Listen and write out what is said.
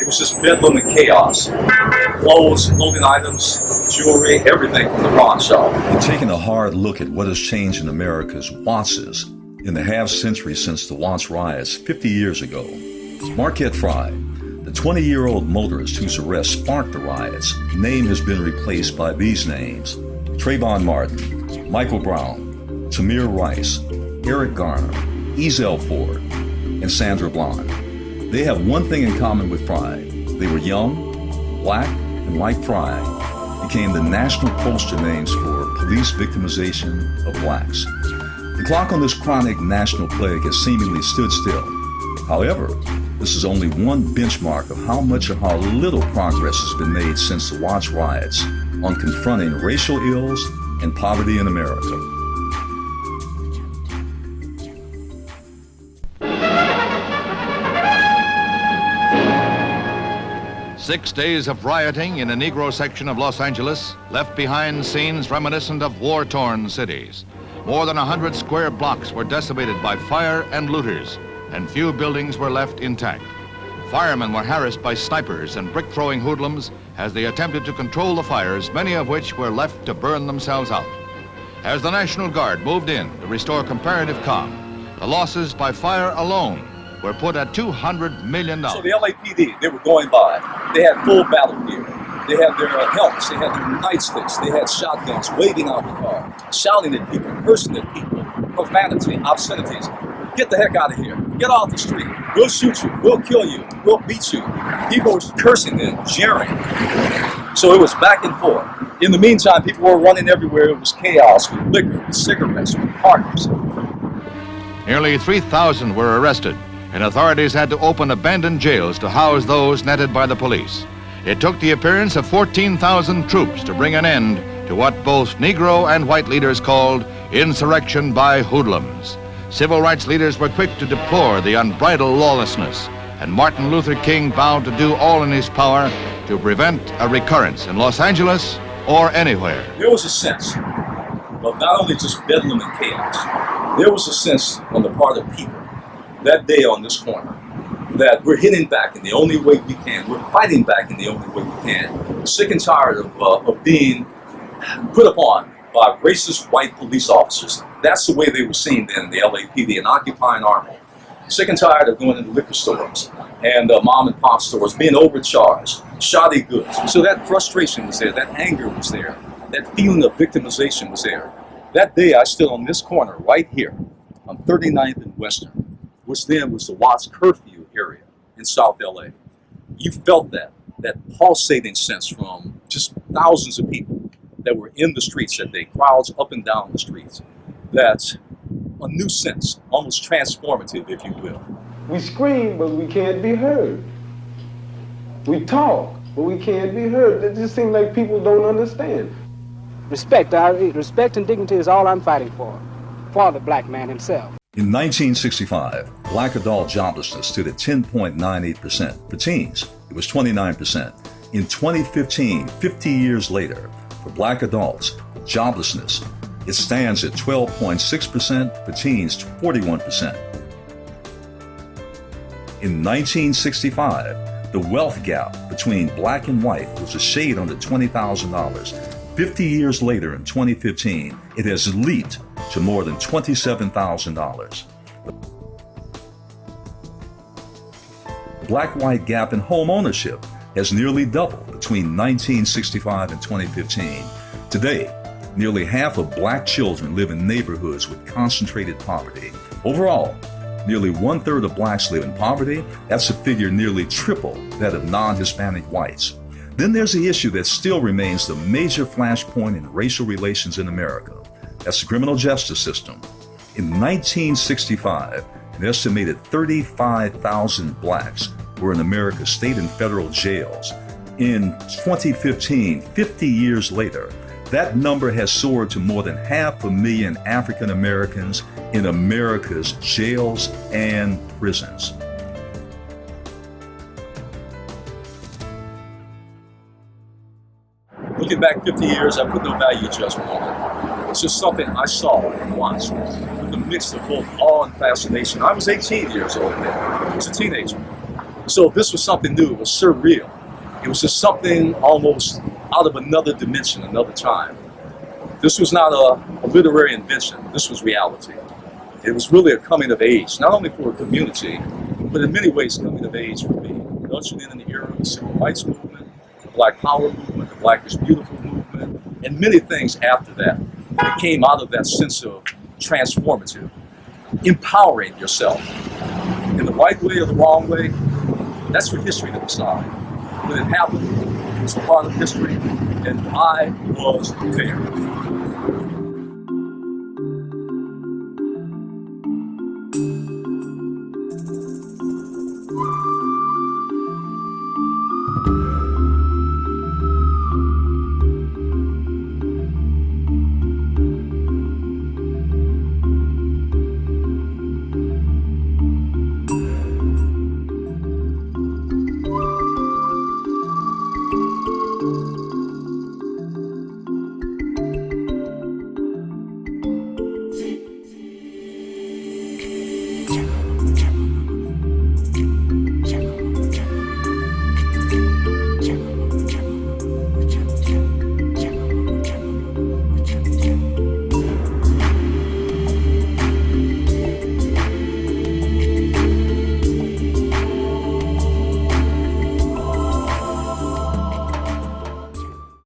was just bedlam and chaos. Clothes, clothing items, jewelry, everything from the pawn shop. And taking a hard look at what has changed in America's Wattses in the half-century since the Watts riots 50 years ago, Marquette Fry, the 20-year-old motorist whose arrest sparked the riots, name has been replaced by these names: Trayvon Martin, Michael Brown, Tamir Rice, Eric Garner, Ezell Ford, and Sandra Bland. They have one thing in common with Fry. They were young, black, and like Fry, became the national poster names for police victimization of blacks. The clock on this chronic national plague has seemingly stood still. However, this is only one benchmark of how much or how little progress has been made since the Watts riots on confronting racial ills and poverty in America. Six days of rioting in a Negro section of Los Angeles left behind scenes reminiscent of war-torn cities. More than 100 square blocks were decimated by fire and looters, and few buildings were left intact. Firemen were harassed by snipers and brick-throwing hoodlums as they attempted to control the fires, many of which were left to burn themselves out. As the National Guard moved in to restore comparative calm, the losses by fire alone were put at $200 million. So the LAPD, they were going by. They had full battle gear. They had their helmets. They had their nightsticks. They had shotguns waving out the car, shouting at people, cursing at people, profanity, obscenities. Get the heck out of here. Get off the street. We'll shoot you. We'll kill you. We'll beat you. People were cursing and jeering. So it was back and forth. In the meantime, people were running everywhere. It was chaos with liquor, with cigarettes, with partners. Nearly 3,000 were arrested, and authorities had to open abandoned jails to house those netted by the police. It took the appearance of 14,000 troops to bring an end to what both Negro and white leaders called insurrection by hoodlums. Civil rights leaders were quick to deplore the unbridled lawlessness, and Martin Luther King vowed to do all in his power to prevent a recurrence in Los Angeles or anywhere. There was a sense of not only just bedlam and chaos, there was a sense on the part of people that day on this corner that we're hitting back in the only way we can. We're fighting back in the only way we can. Sick and tired of being put upon by racist white police officers. That's the way they were seen then in the LAPD, an occupying army. Sick and tired of going into liquor stores and mom and pop stores, being overcharged, shoddy goods. So that frustration was there, that anger was there, that feeling of victimization was there. That day I stood on this corner right here on 39th and Western, which then was the Watts curfew area in South L.A. You felt that pulsating sense from just thousands of people that were in the streets that day, crowds up and down the streets. That's a new sense, almost transformative, if you will. We scream, but we can't be heard. We talk, but we can't be heard. It just seems like people don't understand. Respect and dignity is all I'm fighting for the black man himself. In 1965, black adult joblessness stood at 10.98%. For teens, it was 29%. In 2015, 50 years later, for black adults, joblessness, it stands at 12.6%, for teens 41%. In 1965, the wealth gap between black and white was a shade under $20,000. 50 years later, in 2015, it has leaped to more than $27,000. The black-white gap in home ownership has nearly doubled between 1965 and 2015. Today, nearly half of black children live in neighborhoods with concentrated poverty. Overall, nearly 1/3 of blacks live in poverty. That's a figure nearly triple that of non-Hispanic whites. Then there's the issue that still remains the major flashpoint in racial relations in America. That's the criminal justice system. In 1965, an estimated 35,000 blacks were in America's state and federal jails. In 2015, 50 years later, that number has soared to more than 500,000 African Americans in America's jails and prisons. Looking back 50 years, I put no value judgment on it. It's just something I saw and watched with a mix of both awe and fascination. I was 18 years old then. I was a teenager. So this was something new. It was surreal. It was just something almost out of another dimension, another time. This was not a literary invention. This was reality. It was really a coming of age, not only for a community, but in many ways coming of age for me. It ushered in the era of the civil rights movement, the Black Power movement, the Black is Beautiful movement, and many things after that that came out of that sense of transformative, empowering yourself in the right way or the wrong way. That's for history to decide. When it happened, it's a part of history, and I was there.